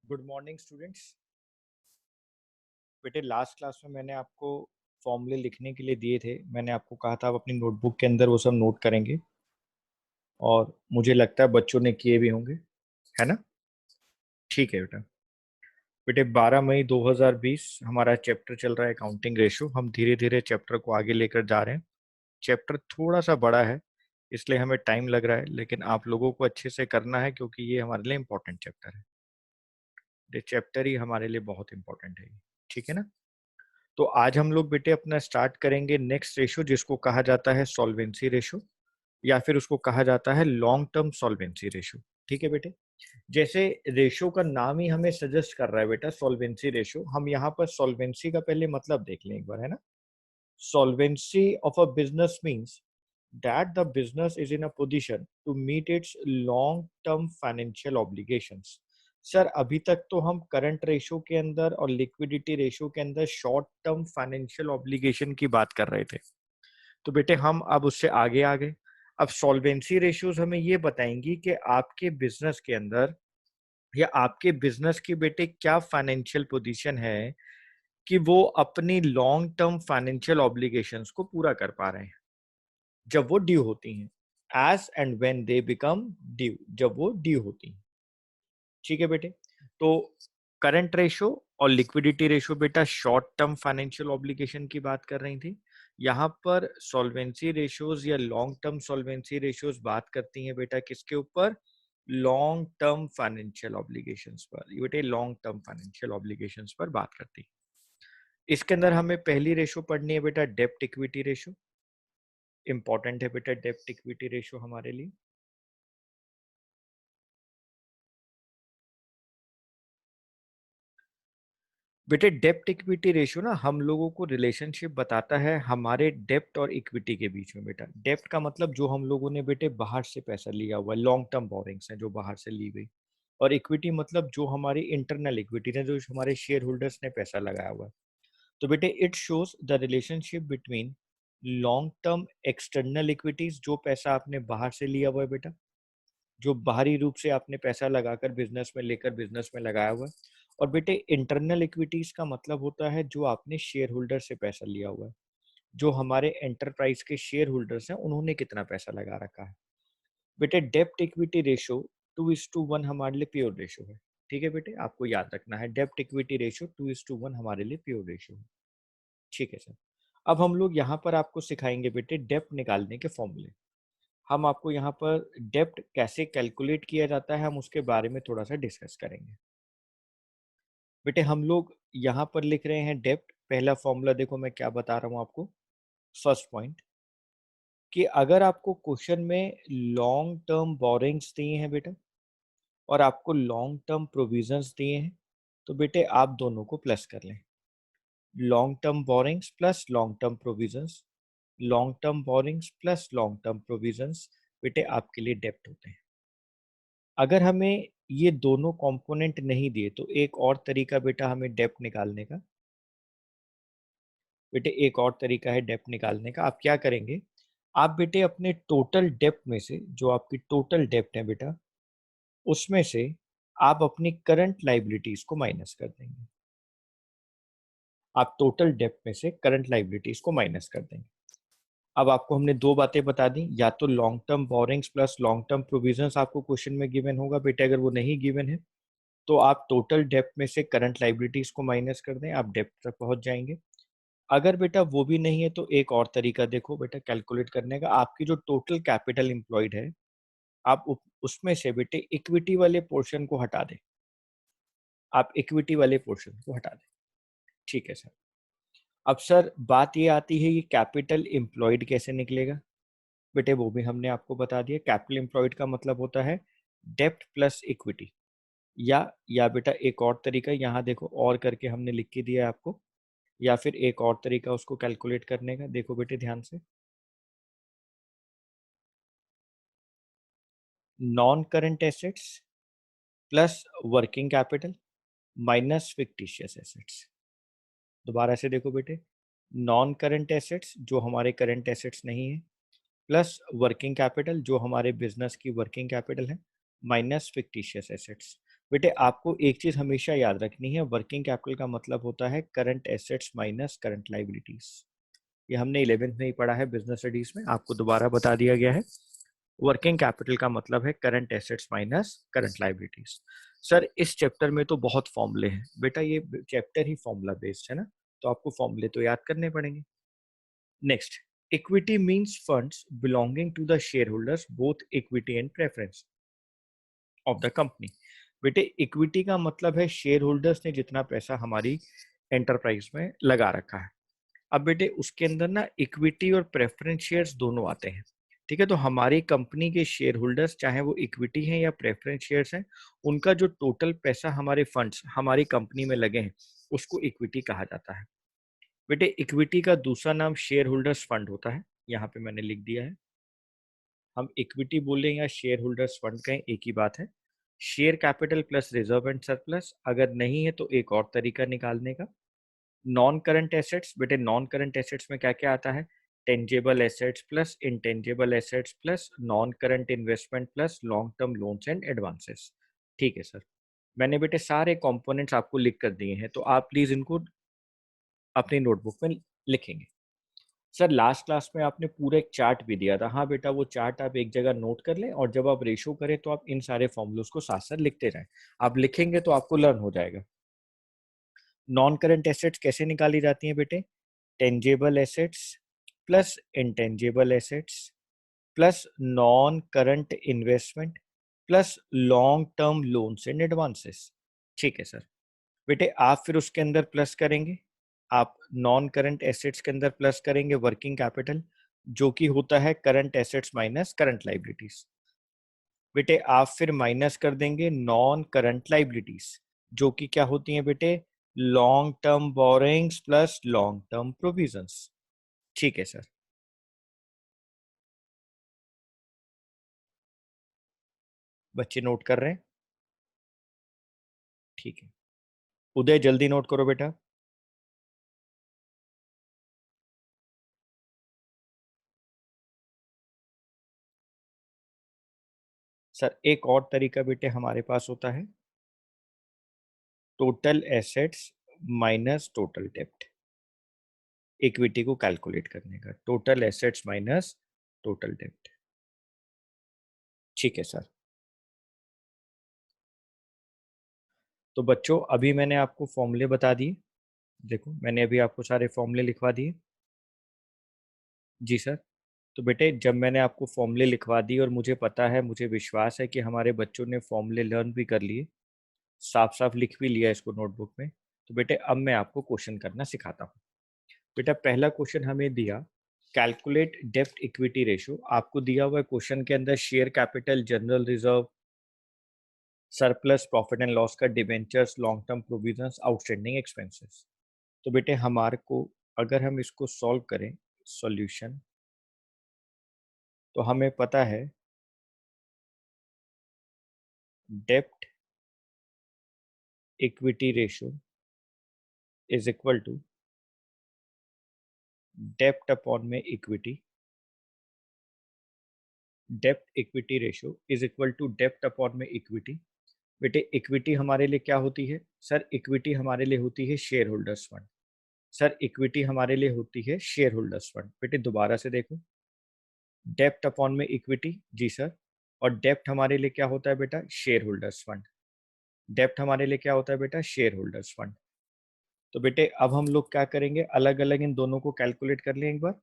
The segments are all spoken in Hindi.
Good morning students. बेटे लास्ट क्लास में मैंने आपको फॉर्मूले लिखने के लिए दिए थे। मैंने आपको कहा था आप अपनी नोटबुक के अंदर वो सब नोट करेंगे और मुझे लगता है बच्चों ने किए भी होंगे, है ना? ठीक है बेटा। बेटे 12 मई 2020 हमारा चैप्टर चल रहा है अकाउंटिंग रेशो। हम धीरे धीरे चैप्टर को आगे लेकर जा रहे हैं। चैप्टर थोड़ा सा बड़ा है इसलिए हमें टाइम लग रहा है, लेकिन आप लोगों को अच्छे से करना है क्योंकि ये हमारे लिए इम्पोर्टेंट चैप्टर है। ये चैप्टर ही हमारे लिए बहुत इंपॉर्टेंट है, ठीक है ना? तो आज हम लोग बेटे अपना स्टार्ट करेंगे नेक्स्ट रेशो, जिसको कहा जाता है सॉल्वेंसी रेशो या फिर उसको कहा जाता है लॉन्ग टर्म सॉल्वेंसी रेशो। ठीक है बेटे, जैसे रेशो का नाम ही हमें सजेस्ट कर रहा है बेटा सॉल्वेंसी रेशो। हम यहाँ पर सॉल्वेंसी का पहले मतलब देख लें एक बार, है ना? Solvency of a business means that the business is in a position to meet its long term financial obligations। Sir अभी तक तो हम करंट रेशो के अंदर और लिक्विडिटी रेशो के अंदर शॉर्ट टर्म फाइनेंशियल ऑब्लिगेशन की बात कर रहे थे। तो बेटे हम अब उससे आगे आ गए। अब सॉल्वेंसी रेशियोज हमें ये बताएंगी कि आपके बिजनेस के अंदर या आपके बिजनेस की बेटे क्या फाइनेंशियल पोजीशन है कि वो अपनी लॉन्ग टर्म फाइनेंशियल ऑब्लिगेशंस को पूरा कर पा रहे हैं जब वो ड्यू होती हैं। As and when they become due, जब वो ड्यू होती हैं। ठीक है बेटे, तो करंट रेशो और लिक्विडिटी रेशो बेटा शॉर्ट टर्म फाइनेंशियल ऑब्लिगेशन की बात कर रही थी। यहाँ पर सॉल्वेंसी रेशियोज या लॉन्ग टर्म सॉल्वेंसी रेशियोज बात करती हैं बेटा किसके ऊपर? लॉन्ग टर्म फाइनेंशियल ऑब्लिगेशंस पर। ये बेटे लॉन्ग टर्म फाइनेंशियल ऑब्लिगेशंस पर बात करती है। इसके अंदर हमें पहली रेशो पढ़नी है बेटा डेप्ट इक्विटी रेशो। इंपॉर्टेंट है बेटा डेप्ट इक्विटी रेशो हमारे लिए। बेटे डेप्ट इक्विटी रेशियो ना हम लोगों को रिलेशनशिप बताता है हमारे डेप्ट और इक्विटी के बीच में। बेटा डेप्ट का मतलब जो हम लोगों ने बेटे बाहर से पैसा लिया हुआ है, लॉन्ग टर्म बोरिंग्स हैं जो बाहर से ली गई। और इक्विटी मतलब जो हमारी इंटरनल इक्विटी है, जो हमारे शेयर होल्डर्स ने पैसा लगाया हुआ है। तो बेटे it shows the relationship between long term external equities, जो पैसा आपने बाहर से लिया हुआ है बेटा, जो बाहरी रूप से आपने पैसा लगाकर बिजनेस में लेकर बिजनेस में लगाया हुआ है। और बेटे इंटरनल इक्विटीज का मतलब होता है जो आपने शेयर होल्डर से पैसा लिया हुआ है, जो हमारे एंटरप्राइज के शेयर होल्डर्स हैं उन्होंने कितना पैसा लगा रखा है। बेटे डेप्ट इक्विटी रेशो 2:1 हमारे लिए प्योर रेशो है। ठीक है बेटे, आपको याद रखना है डेप्ट इक्विटी रेशो 2:1 हमारे लिए प्योर रेशो है। ठीक है सर। अब हम लोग यहाँ पर आपको सिखाएंगे बेटे डेप्ट निकालने के फॉर्मूले। हम आपको यहाँ पर डेप्ट कैसे कैलकुलेट किया जाता है हम उसके बारे में थोड़ा सा डिस्कस करेंगे। बेटे हम लोग यहाँ पर लिख रहे हैं डेप्ट। पहला फॉर्मूला देखो मैं क्या बता रहा हूँ आपको। फर्स्ट पॉइंट कि अगर आपको क्वेश्चन में लॉन्ग टर्म बोरिंग्स दिए हैं बेटा और आपको लॉन्ग टर्म प्रोविजंस दिए हैं, तो बेटे आप दोनों को प्लस कर लें। Long term borrowings plus long term provisions, long term borrowings plus long term provisions बेटे आपके लिए डेप्ट होते हैं। अगर हमें ये दोनों कंपोनेंट नहीं दिए तो एक और तरीका बेटा हमें डेप्ट निकालने का। बेटे एक और तरीका है डेप्ट निकालने का। आप क्या करेंगे, आप बेटे अपने टोटल डेप्ट में से, जो आपकी टोटल डेप्ट है बेटा, उसमें से आप अपनी करंट लाइबिलिटीज को माइनस कर देंगे। आप टोटल डेप्ट में से करंट लाइबिलिटीज को माइनस कर देंगे। अब आपको हमने दो बातें बता दी, या तो long term borrowings plus long term provisions आपको क्वेश्चन में गिवन होगा बेटे। अगर वो नहीं गिवन है तो आप टोटल डेप्ट में से करंट लाइबिलिटीज को माइनस कर दें, आप डेप्ट तक पहुंच जाएंगे। अगर बेटा वो भी नहीं है तो एक और तरीका देखो बेटा कैलकुलेट करने का। आपकी जो टोटल कैपिटल एम्प्लॉयड है, आप उसमें से बेटे इक्विटी वाले पोर्शन को हटा दें। आप इक्विटी वाले पोर्शन को हटा दें। ठीक है सर। अब सर बात ये आती है ये कैपिटल एम्प्लॉयड कैसे निकलेगा? बेटे वो भी हमने आपको बता दिया। कैपिटल एम्प्लॉयड का मतलब होता है डेप्ट प्लस इक्विटी। या बेटा एक और तरीका यहाँ देखो, और करके हमने लिख के दिया है आपको। या फिर एक और तरीका उसको कैलकुलेट करने का, देखो बेटे ध्यान से। Non current assets plus working capital minus fictitious assets. दोबारा से देखो बेटे, नॉन करंट एसेट्स जो हमारे करंट एसेट्स नहीं है, प्लस वर्किंग कैपिटल जो हमारे बिजनेस की वर्किंग कैपिटल है, माइनस फिक्टिशियस एसेट्स। बेटे आपको एक चीज हमेशा याद रखनी है, वर्किंग कैपिटल का मतलब होता है current assets minus current liabilities. ये हमने 11th में ही पढ़ा है बिजनेस स्टडीज में, आपको दोबारा बता दिया गया है। वर्किंग कैपिटल का मतलब है current assets minus current liabilities. Sir इस चैप्टर में तो बहुत फॉर्मूले हैं बेटा, ये चैप्टर ही फॉर्मूला बेस्ड है ना, तो आपको फॉर्मूले तो याद करने पड़ेंगे। Next, equity means funds belonging to the share holders both equity and preference of the company. बेटे इक्विटी का मतलब है शेयर होल्डर्स ने जितना पैसा हमारी एंटरप्राइज में लगा रखा है। अब बेटे उसके अंदर ना इक्विटी और प्रेफरेंस शेयर्स दोनों आते हैं। ठीक है, तो हमारी कंपनी के शेयर होल्डर्स चाहे वो इक्विटी हैं या प्रेफरेंस शेयर्स हैं, उनका जो टोटल पैसा हमारे फंड्स हमारी कंपनी में लगे हैं उसको इक्विटी कहा जाता है। बेटे इक्विटी का दूसरा नाम शेयर होल्डर्स फंड होता है, यहाँ पे मैंने लिख दिया है। हम इक्विटी बोलें या शेयर होल्डर्स फंड कहें एक ही बात है। Share capital plus reserve and surplus, अगर नहीं है तो एक और तरीका निकालने का। नॉन करंट एसेट्स, बेटे नॉन करंट एसेट्स में क्या क्या आता है, tangible assets plus intangible assets plus non current investment plus long term loans and advances. ठीक है सर, मैंने बेटे सारे कंपोनेंट्स आपको लिख कर दिए हैं, तो आप प्लीज इनको अपनी नोटबुक में लिखेंगे। सर लास्ट क्लास में आपने पूरा एक चार्ट भी दिया था, हाँ बेटा वो चार्ट आप एक जगह नोट कर लें और जब आप रेशो करें तो आप इन सारे फॉर्मूलोज को साथ साथ लिखते रहें। आप लिखेंगे तो आपको लर्न हो जाएगा। नॉन करंट एसेट्स कैसे निकाली जाती हैं बेटे, tangible assets plus intangible assets plus non current investment plus long term loans and advances. ठीक है सर, बेटे आप फिर उसके अंदर प्लस करेंगे, आप नॉन करंट एसेट्स के अंदर प्लस करेंगे वर्किंग कैपिटल, जो कि होता है current assets minus current liabilities. बेटे आप फिर माइनस कर देंगे नॉन करंट लाइबिलिटीज, जो कि क्या होती हैं बेटे, long term borrowings plus long term provisions. ठीक है सर, बच्चे नोट कर रहे हैं? ठीक है, उदय जल्दी नोट करो बेटा। सर एक और तरीका बेटे हमारे पास होता है, टोटल एसेट्स माइनस टोटल डेब्ट, इक्विटी को कैलकुलेट करने का, टोटल एसेट्स माइनस टोटल डेब्ट। ठीक है सर, तो बच्चों अभी मैंने आपको फॉर्मूले बता दिए, देखो मैंने अभी आपको सारे फॉर्मूले लिखवा दिए। जी सर, तो बेटे जब मैंने आपको फॉर्मूले लिखवा दिए और मुझे पता है, मुझे विश्वास है कि हमारे बच्चों ने फॉर्मूले लर्न भी कर लिए, साफ साफ लिख भी लिया इसको नोटबुक में, तो बेटे अब मैं आपको क्वेश्चन करना सिखाता हूँ। बेटा पहला क्वेश्चन हमें दिया, कैलकुलेट डेब्ट इक्विटी रेशियो, आपको दिया हुआ क्वेश्चन के अंदर share capital, general reserve, surplus, profit and loss का, debentures, long term provisions, outstanding expenses. तो बेटे हमारे को अगर हम इसको सॉल्व करें सॉल्यूशन, तो हमें पता है डेब्ट equity ratio is equal to डेब्ट अपॉन में इक्विटी, डेब्ट equity ratio is equal to डेब्ट अपॉन में इक्विटी। बेटे इक्विटी हमारे लिए क्या होती है, सर इक्विटी हमारे लिए होती है share holders fund, sir equity हमारे लिए होती है शेयर होल्डर्स फंड। बेटे दोबारा से देखो, डेप्ट अपॉन में इक्विटी, जी सर, और डेप्ट हमारे लिए क्या होता है बेटा, शेयर होल्डर्स फंड। डेप्ट हमारे लिए क्या होता है बेटा, शेयर होल्डर्स फंड। तो बेटे अब हम लोग क्या करेंगे, अलग अलग इन दोनों को कैलकुलेट कर लें एक बार,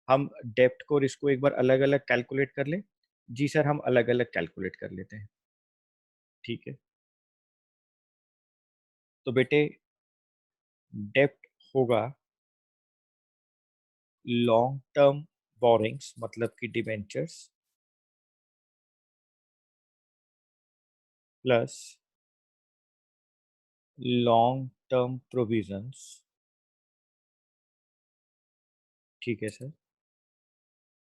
हम डेप्ट को और इसको एक बार अलग अलग कैलकुलेट कर लें। जी सर, हम अलग अलग कैलकुलेट कर लेते हैं। ठीक है, तो बेटे डेप्ट होगा लॉन्ग टर्म बोरिंग्स मतलब कि debentures plus long term provisions. ठीक है सर,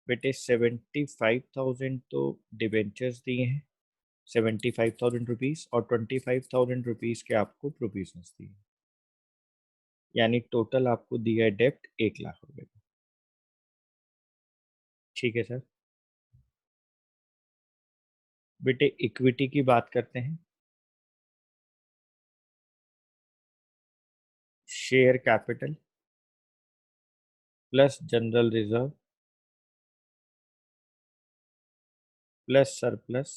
बेटे 75,000 तो डिबेंचर्स दिए हैं, 75,000 रुपीज, और 25,000 रुपीज के आपको प्रोविजंस दिए, यानी टोटल आपको दिया है डेप्ट 1 लाख रुपए का। ठीक है सर, बेटे इक्विटी की बात करते हैं, share capital plus general reserve plus surplus.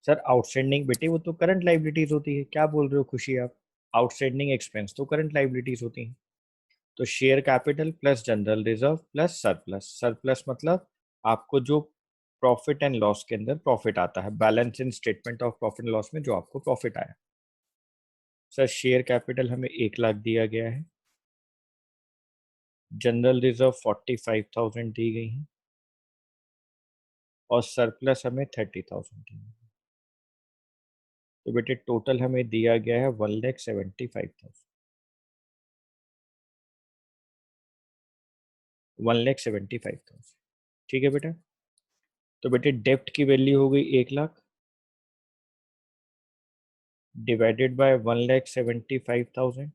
Sir outstanding बेटे वो तो करंट लाइबिलिटीज होती है, क्या बोल रहे हो खुशी आप? आउटस्टैंडिंग एक्सपेंस तो करंट लाइबिलिटीज होती हैं। तो share capital plus general reserve plus surplus. Surplus मतलब आपको जो प्रॉफिट एंड लॉस के अंदर प्रॉफिट आता है, balance in statement of profit and loss में जो आपको प्रॉफिट आया। सर शेयर कैपिटल हमें 1 लाख दिया गया है, जनरल रिजर्व 45,000 दी गई है और सरप्लस हमें 30,000 दी गई है। तो बेटे टोटल हमें दिया गया है 1,75,000। 1,75,000। ठीक है बेटा। तो बेटे डेप्ट की वैल्यू हो गई 1 लाख डिवाइडेड बाय 1,75,000।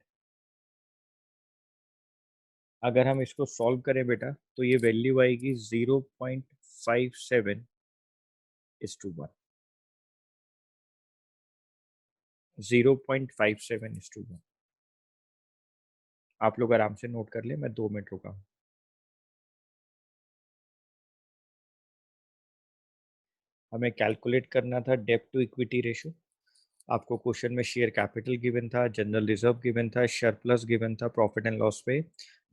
अगर हम इसको सॉल्व करें बेटा तो ये वैल्यू आएगी 0.57:1। 0.57:1। आप लोग आराम से नोट कर ले, मैं 2 मिनट रुका हूँ। हमें कैलकुलेट करना था डेब्ट टू इक्विटी रेशो। आपको क्वेश्चन में शेयर कैपिटल गिवन था, जनरल रिजर्व गिवन था, सरप्लस गिवन था, प्रॉफिट एंड लॉस पे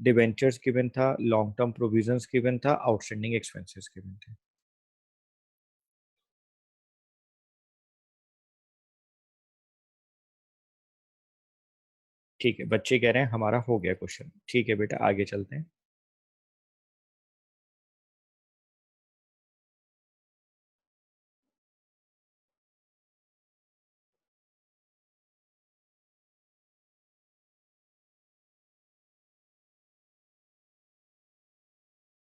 डिबेंचर्स गिवन था, लॉन्ग टर्म प्रोविजंस गिवन था, आउटस्टैंडिंग एक्सपेंसेस गिवन थे। ठीक है, बच्चे कह रहे हैं हमारा हो गया क्वेश्चन। ठीक है बेटा, आगे चलते हैं।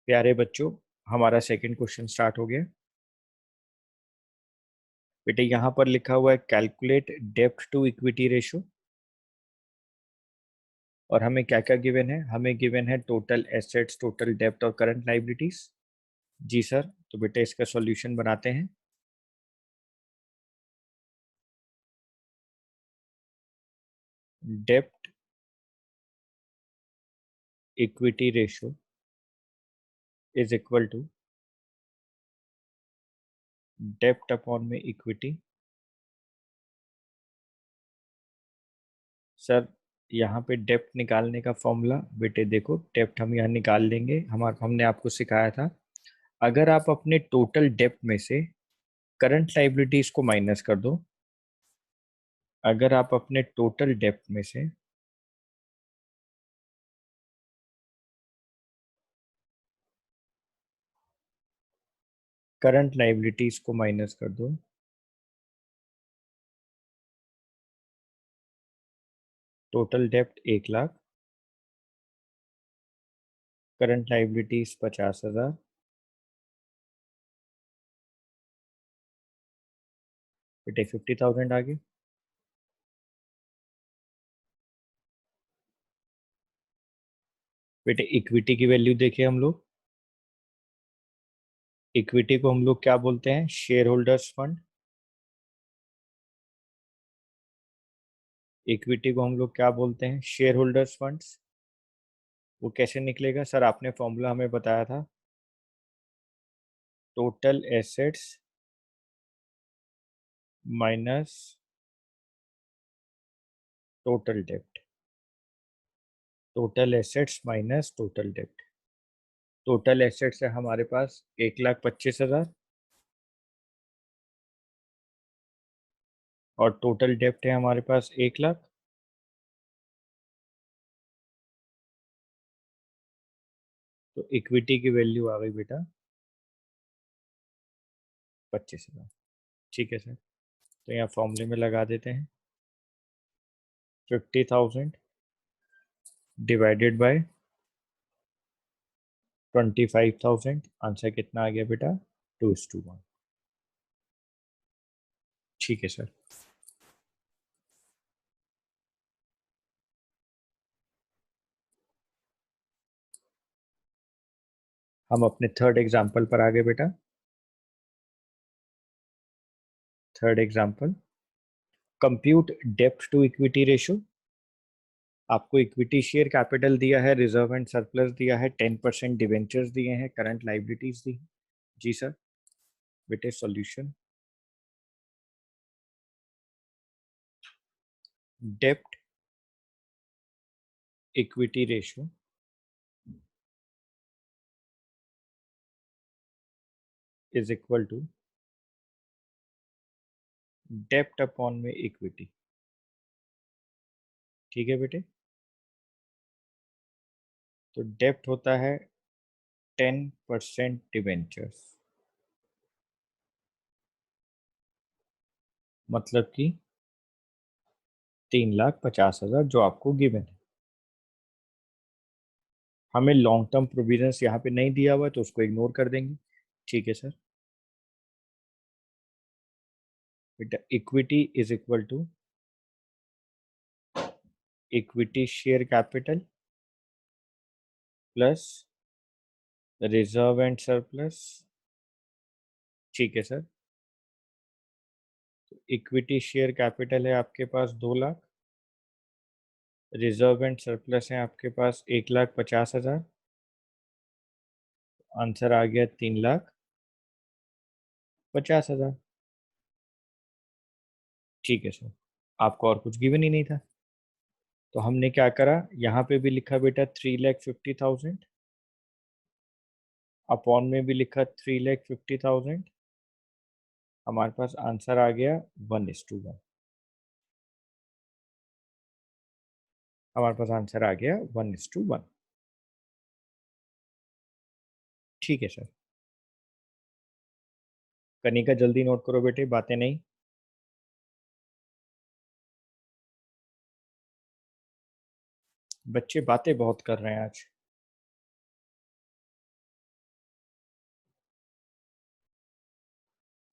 प्यारे बच्चों, हमारा सेकंड क्वेश्चन स्टार्ट हो गया। बेटे यहाँ पर लिखा हुआ है कैलकुलेट डेब्ट टू इक्विटी रेशो, और हमें क्या क्या गिवन है? हमें गिवन है टोटल एसेट्स, टोटल डेब्ट और करंट लाइबिलिटीज। जी सर। तो बेटे इसका सॉल्यूशन बनाते हैं। डेब्ट equity ratio is equal to डेब्ट अपॉन में इक्विटी। सर यहाँ पे डेप्ट निकालने का फॉर्मूला बेटे देखो, डेप्ट हम यहाँ निकाल लेंगे। हमने आपको सिखाया था, अगर आप अपने टोटल डेप्ट में से करंट लाइबिलिटीज को माइनस कर दो, अगर आप अपने टोटल डेप्ट में से करंट लाइबिलिटीज को माइनस कर दो, टोटल डेप्ट 1 लाख, करंट लाइबिलिटीज 50,000, बेटे 50,000 आ गए। बेटे इक्विटी की वैल्यू देखे हम लोग, इक्विटी को हम लोग क्या बोलते हैं? Share holders fund. इक्विटी को हम लोग क्या बोलते हैं? Share holders funds. वो कैसे निकलेगा सर? आपने फॉर्मूला हमें बताया था, टोटल एसेट्स माइनस टोटल डेप्ट। टोटल एसेट्स माइनस टोटल डेप्ट। टोटल एसेट्स है हमारे पास 1,25,000 और टोटल डेप्ट है हमारे पास 1 लाख। तो इक्विटी की वैल्यू आ गई बेटा 25,000। ठीक है सर, तो यहाँ फॉर्मूले में लगा देते हैं 50,000 डिवाइडेड बाय 25,000। आंसर कितना आ गया बेटा? 2:1। ठीक है सर। हम अपने थर्ड एग्जाम्पल पर आ गए बेटा। थर्ड एग्जाम्पल, कंप्यूट डेप्ट टू इक्विटी रेशियो। आपको इक्विटी शेयर कैपिटल दिया है, रिजर्व एंड सरप्लस दिया है, 10% डिवेंचर्स दिए हैं, करंट लाइबिलिटीज दी हैं। जी सर। बेटे solution, dept equity ratio is equal to dept upon में इक्विटी। ठीक है बेटे, तो डेप्ट होता है 10% डिवेंचर्स, मतलब कि 3,50,000 जो आपको गिवन है। हमें लॉन्ग टर्म प्रोविजंस यहाँ पे नहीं दिया हुआ है तो उसको इग्नोर कर देंगे। ठीक है सर। बेटा equity is equal to equity share capital plus reserve and surplus. ठीक है सर। इक्विटी शेयर कैपिटल है आपके पास 2 लाख, रिजर्व एंड सरप्लस है आपके पास 1,50,000। आंसर आ गया 3,50,000। ठीक है सर। आपको और कुछ गिवन ही नहीं था, तो हमने क्या करा, यहाँ पे भी लिखा बेटा 3,50,000, अपॉन में भी लिखा 3,50,000। हमारे पास आंसर आ गया 1:1। हमारे पास आंसर आ गया 1:1। ठीक है सर। कनिका जल्दी नोट करो बेटे, बातें नहीं। बच्चे बातें बहुत कर रहे हैं आज।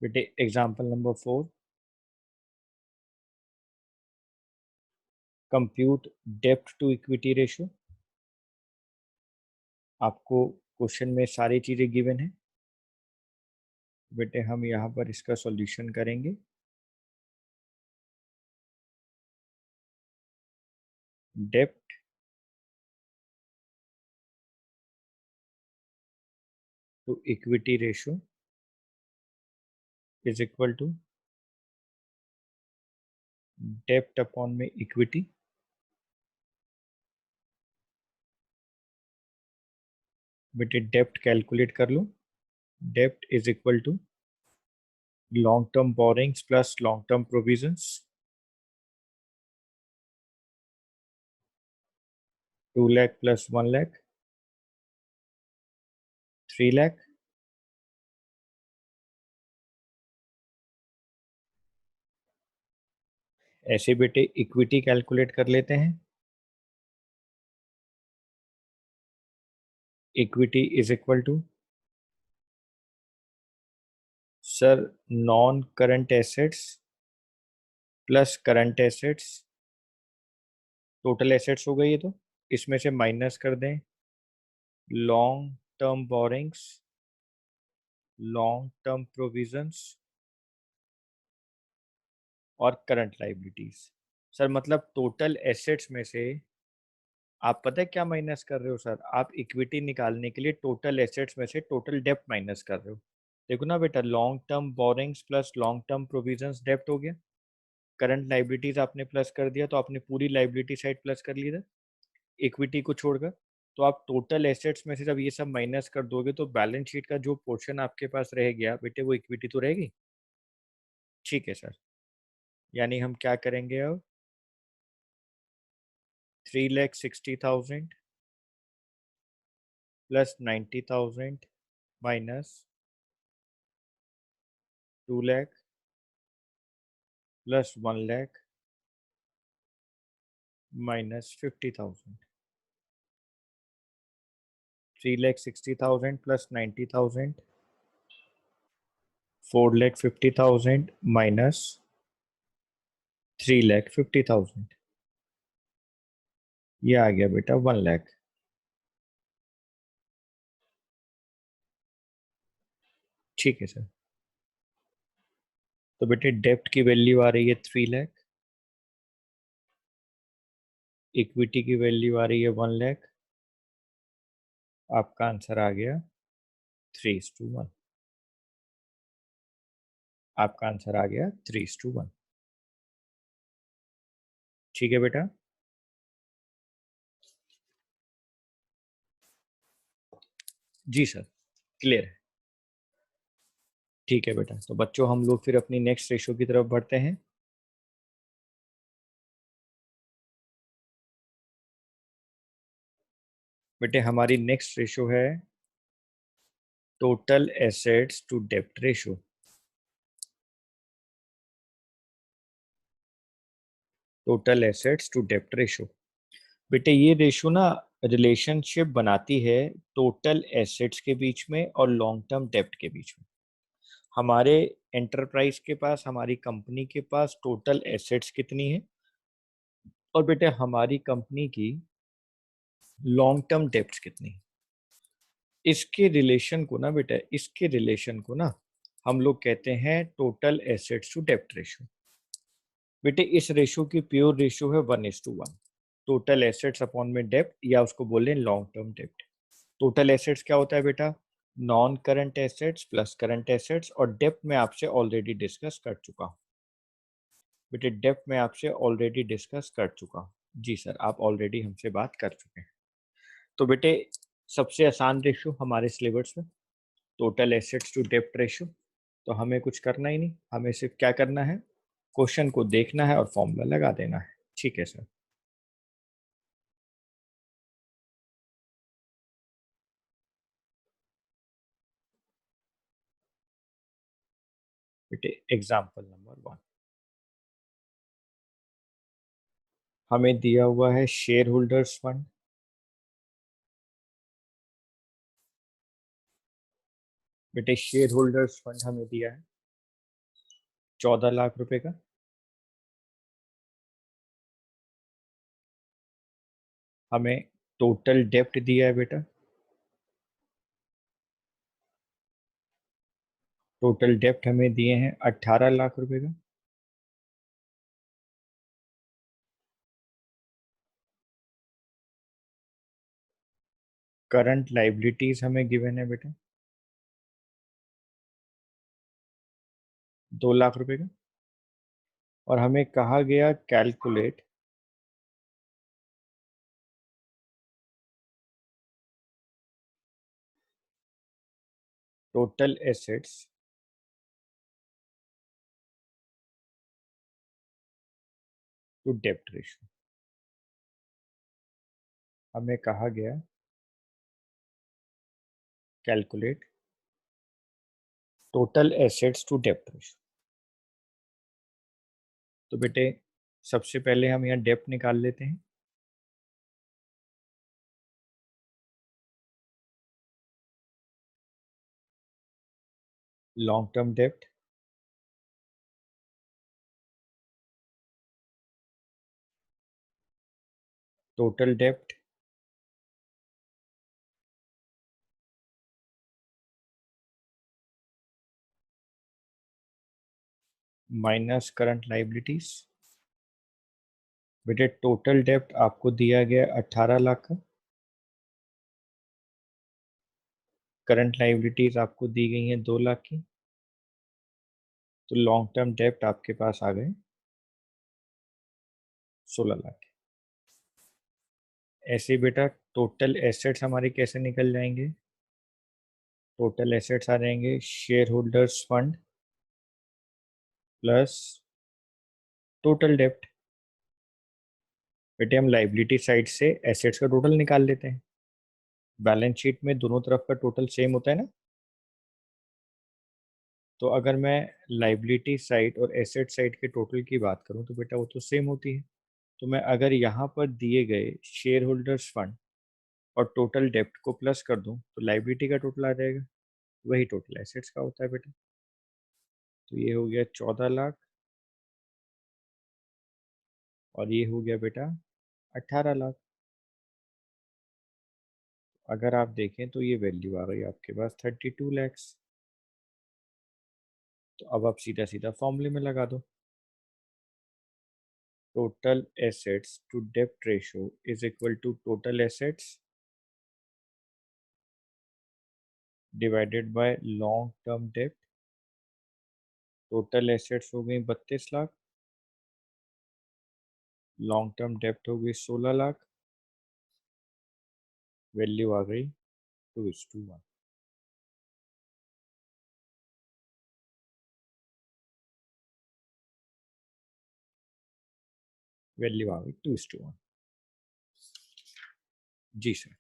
बेटे एग्जाम्पल नंबर 4, कंप्यूट डेप्ट टू इक्विटी रेशियो। आपको क्वेश्चन में सारी चीजें गिवन है बेटे, हम यहाँ पर इसका सॉल्यूशन करेंगे। डेप्ट to equity ratio is equal to dept upon में इक्विटी। बेटे डेप्ट कैलकुलेट कर लो। डेप्ट is equal to long term borrowings plus long term provisions, 2 lakh plus 1 lakh, 3 lakh. ऐसे बेटे इक्विटी कैलकुलेट कर लेते हैं। Equity is equal to sir non current assets plus current assets, total assets हो गई है, तो इसमें से माइनस कर दें long term borrowings, long term provisions और करंट लाइबिलिटीज। सर मतलब टोटल एसेट्स में से आप पता है क्या माइनस कर रहे हो सर, आप इक्विटी निकालने के लिए टोटल एसेट्स में से टोटल डेप्ट माइनस कर रहे हो। देखो ना बेटा, long term borrowings plus long term provisions डेप्ट हो गया, करंट लाइबिलिटीज आपने प्लस कर दिया तो आपने पूरी लाइबिलिटी साइड प्लस कर ली था इक्विटी को छोड़कर। तो आप टोटल एसेट्स में से जब ये सब माइनस कर दोगे तो बैलेंस शीट का जो पोर्शन आपके पास रह गया बेटे वो इक्विटी तो रहेगी। ठीक है सर। यानी हम क्या करेंगे अब, 3,60,000 plus 90,000 minus 2 lakh plus 1 lakh minus 50,000। 3,60,000 plus 90,000, 4,50,000 minus 3,50,000। ये आ गया बेटा 1 लाख। ठीक है सर। तो बेटे डेप्ट की वैल्यू आ रही है 3 लाख, इक्विटी की वैल्यू आ रही है 1 लाख। आपका आंसर आ गया 3:1। आपका आंसर आ गया 3:1। ठीक है बेटा। जी सर, क्लियर है। ठीक है बेटा, तो बच्चों हम लोग फिर अपनी नेक्स्ट रेशो की तरफ बढ़ते हैं। बेटे हमारी नेक्स्ट रेशो है टोटल एसेट्स टू डेप्ट रेशो। टोटल एसेट्स टू डेप्ट रेशो। बेटे ये रेशो ना रिलेशनशिप बनाती है टोटल एसेट्स के बीच में और लॉन्ग टर्म डेप्ट के बीच में। हमारे एंटरप्राइज के पास, हमारी कंपनी के पास टोटल एसेट्स कितनी है, और बेटे हमारी कंपनी की लॉन्ग टर्म डेप्ट्स कितनी है। इसके रिलेशन को ना बेटा, इसके रिलेशन को ना हम लोग कहते हैं टोटल एसेट्स टू डेप्ट रेशो। बेटे इस रेशो की प्योर रेशो है 1:1। टोटल एसेट्स अपॉन में डेप्ट, या उसको बोले लॉन्ग टर्म डेप्ट। टोटल एसेट्स क्या होता है बेटा? Non current assets plus current assets, और डेप्ट में आपसे ऑलरेडी डिस्कस कर चुका हूँ। बेटे डेप्ट में आपसे ऑलरेडी डिस्कस कर चुका हूँ। जी सर, आप ऑलरेडी हमसे बात कर चुके हैं। तो बेटे सबसे आसान रेशो हमारे सिलेबस में टोटल एसेट्स टू डेप्ट रेशो। तो हमें कुछ करना ही नहीं, हमें सिर्फ क्या करना है, क्वेश्चन को देखना है और फॉर्मूला लगा देना है। ठीक है सर। बेटे एग्जाम्पल नंबर 1 हमें दिया हुआ है शेयर होल्डर्स फंड। बेटे शेयर होल्डर्स फंड हमें दिया है 14 लाख रुपए का। हमें टोटल डेप्ट दिया है बेटा, टोटल डेप्ट हमें दिए हैं 18 लाख रुपए का। करंट लाइबिलिटीज हमें गिवन है बेटा 2 लाख रुपए का। और हमें कहा गया कैलकुलेट टोटल एसेट्स टू डेप्ट रेशो। हमें कहा गया कैलकुलेट टोटल एसेट्स टू डेप्ट रेशो। तो बेटे सबसे पहले हम यहाँ डेप्ट निकाल लेते हैं। लॉन्ग टर्म डेप्ट टोटल डेप्ट माइनस करंट लाइबिलिटीज। बेटे टोटल डेप्ट आपको दिया गया 18 लाख का, करंट लाइबिलिटीज आपको दी गई हैं 2 लाख की, तो लॉन्ग टर्म डेप्ट आपके पास आ गए 16 लाख। ऐसे बेटा टोटल एसेट्स हमारे कैसे निकल जाएंगे? टोटल एसेट्स आ जाएंगे share holders fund plus total डेप्ट। बेटे हम लाइबिलिटी साइड से एसेट्स का टोटल निकाल लेते हैं। बैलेंस शीट में दोनों तरफ का टोटल सेम होता है ना। तो अगर मैं लाइबिलिटी साइड और एसेट साइड के टोटल की बात करूं तो बेटा वो तो सेम होती है। तो मैं अगर यहाँ पर दिए गए शेयर होल्डर्स फंड और टोटल डेप्ट को प्लस कर दूं तो लाइबिलिटी का टोटल आ जाएगा, वही टोटल एसेट्स का होता है बेटा। तो ये हो गया 14 लाख, और ये हो गया बेटा 18 लाख। अगर आप देखें तो ये वैल्यू आ गई आपके पास 32 लैक्स। तो अब आप सीधा सीधा फॉर्मूले में लगा दो। टोटल एसेट्स टू डेप्ट ratio is equal to total assets divided by long term dept. Total assets हो गई 32 लाख, लॉन्ग टर्म डेप्ट हो गई 16 लाख, वैल्यू आ गई 2:1। वैल्यू आ गई 2:1। जी सर।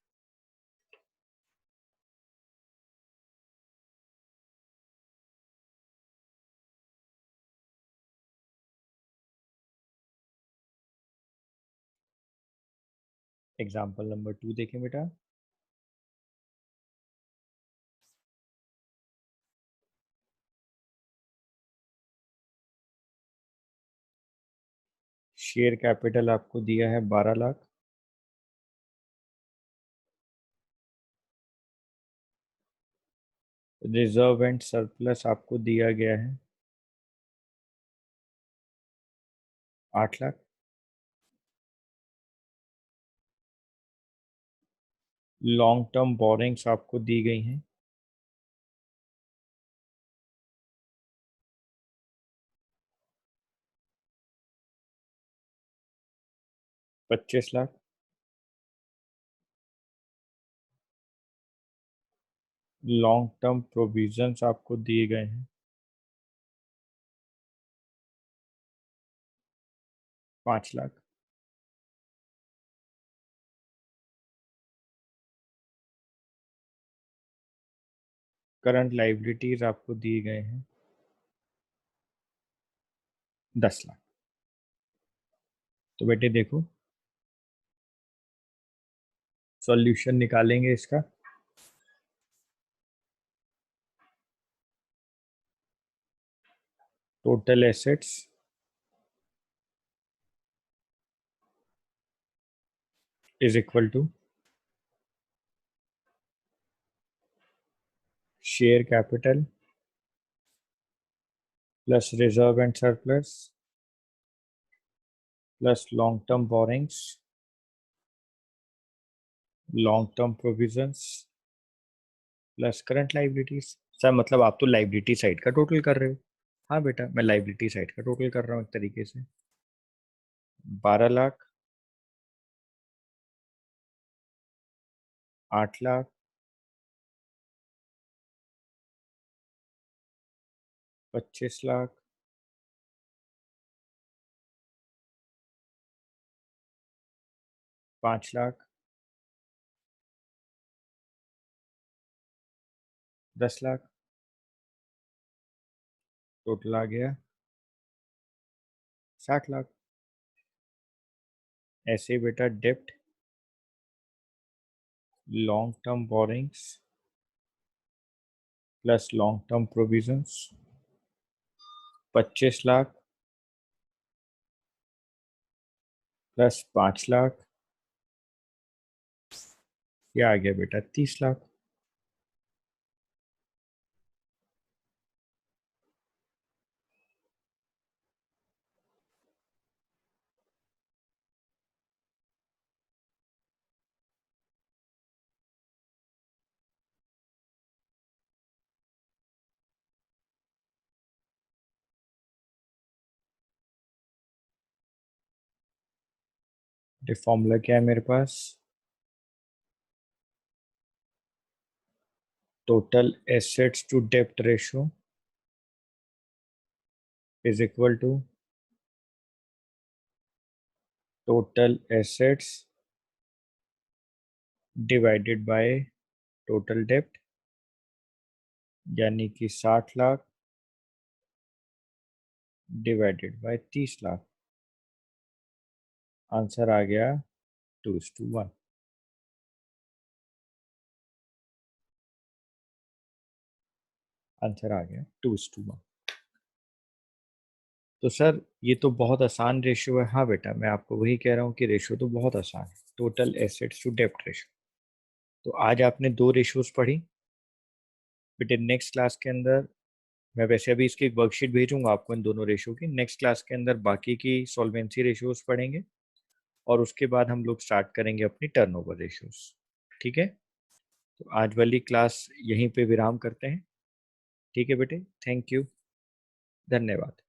एग्जाम्पल नंबर 2 देखें बेटा। शेयर कैपिटल आपको दिया है 12 लाख, रिजर्व एंड सरप्लस आपको दिया गया है 8 लाख, लॉन्ग टर्म बोरिंग्स आपको दी गई हैं 25 लाख, लॉन्ग टर्म प्रोविजंस आपको दिए गए हैं 5 लाख, करंट लाइबिलिटीज आपको दिए गए हैं 10 लाख। तो बेटे देखो, सॉल्यूशन निकालेंगे इसका। Total assets is equal to share capital plus reserve and surplus plus long term borrowings, long term provisions plus current liabilities. Sir मतलब आप तो लाइबिलिटी साइड का टोटल कर रहे हो। हाँ बेटा, मैं लाइबिलिटी साइड का टोटल कर रहा हूँ एक तरीके से। 12 लाख, 8 लाख, 25 लाख, 5 लाख, 10 लाख, टोटल आ गया 60 लाख। ऐसे बेटा डेप्ट, long term borrowings plus long term provisions 25 lakh plus 5 lakh, ये आ गया बेटा 30 लाख। ये फॉर्मूला क्या है मेरे पास? टोटल एसेट्स टू डेप्ट ratio is equal to total assets divided by total डेप्ट, यानी कि 60 lakh divided by 30 lakh. Answer आ गया 2:1। आंसर आ गया 2:1। तो सर ये तो बहुत आसान रेशियो है। हाँ बेटा, मैं आपको वही कह रहा हूँ कि रेशियो तो बहुत आसान है, टोटल एसेट्स टू डेप्ट रेशियो। तो आज आपने 2 रेशियोज पढ़ी बेटे। नेक्स्ट क्लास के अंदर मैं वैसे अभी इसकी एक वर्कशीट भेजूंगा आपको इन दोनों रेशियो की। नेक्स्ट क्लास के अंदर बाकी की सॉल्वेंसी रेशियोज पढ़ेंगे और उसके बाद हम लोग स्टार्ट करेंगे अपनी टर्नओवर रेशियोज। ठीक है, तो आज वाली क्लास यहीं पे विराम करते हैं। ठीक है बेटे, थैंक यू, धन्यवाद।